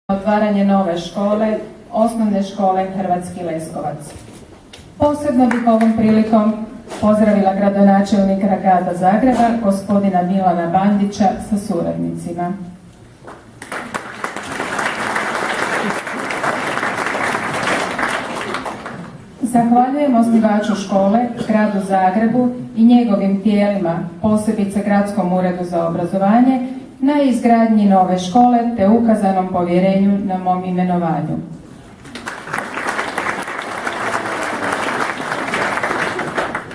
otvaranje nove škole, osnovne škole Hrvatski Leskovac. Posebno bih ovom prilikom pozdravila gradonačelnika grada Zagreba, gospodina Milana Bandića sa suradnicima. Zahvaljujem osnivaču škole, gradu Zagrebu i njegovim tijelima, posebice Gradskom uredu za obrazovanje, na izgradnji nove škole te ukazanom povjerenju na mom imenovanju.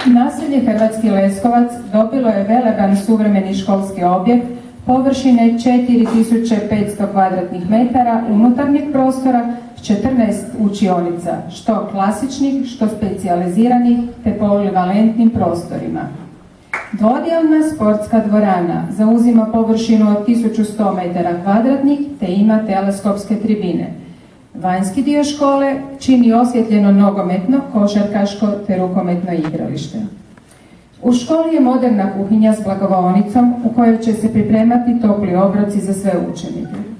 Naselje Hrvatski Leskovac dobilo je veleban suvremeni školski objekt površine 4500 kvadratnih metara unutarnjeg prostora s 14 učionica, što klasičnih, što specijaliziranih te polivalentnim prostorima. Dvodijelna sportska dvorana zauzima površinu od 1100 metara kvadratnih te ima teleskopske tribine. Vanjski dio škole čini osvjetljeno nogometno, košarkaško te rukometno igralište. U školi je moderna kuhinja s blagovaonicom u kojoj će se pripremati topli obroci za sve učenike.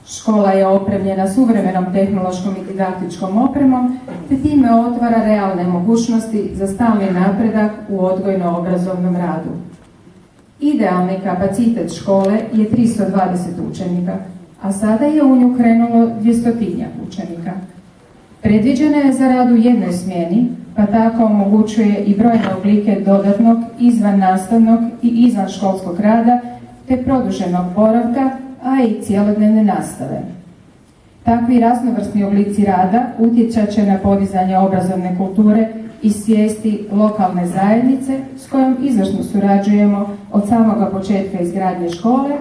Škola je opremljena suvremenom tehnološkom i didaktičkom opremom te time otvara realne mogućnosti za stalni napredak u odgojno-obrazovnom radu. Idealni kapacitet škole je 320 učenika, a sada je u nju krenulo 200 učenika. Predviđena je za rad u jednoj smjeni, pa tako omogućuje i brojne oblike dodatnog, izvannastavnog i izvanškolskog rada te produženog boravka, a i cjelodnevne nastave. Takvi raznovrsni oblici rada utjecat će na podizanje obrazovne kulture i svijesti lokalne zajednice s kojom izvrsno surađujemo od samoga početka izgradnje škole,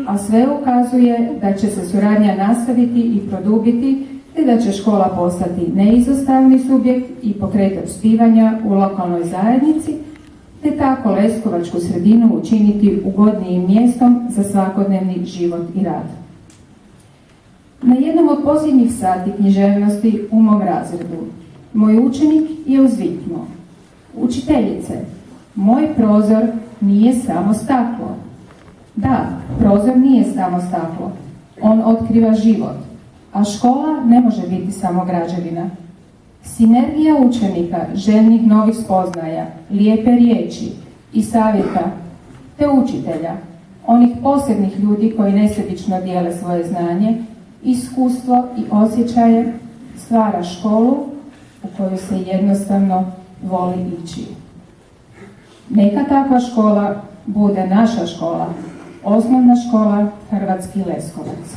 a sve ukazuje da će se suradnja nastaviti i produbiti te da će škola postati neizostavni subjekt i pokretač zbivanja u lokalnoj zajednici, te tako leskovačku sredinu učiniti ugodnijim mjestom za svakodnevni život i rad. Na jednom od posljednjih sati književnosti u mom razredu moj učenik je uzviknuo: učiteljice, moj prozor nije samo staklo. Da, prozor nije samo staklo, on otkriva život, a škola ne može biti samo građevina. Sinergija učenika, željnih novih spoznaja, lijepe riječi i savjeta, te učitelja, onih posebnih ljudi koji nesebično dijele svoje znanje, iskustvo i osjećaje, stvara školu u koju se jednostavno voli ići. Neka takva škola bude naša škola, osnovna škola Hrvatski Leskovac.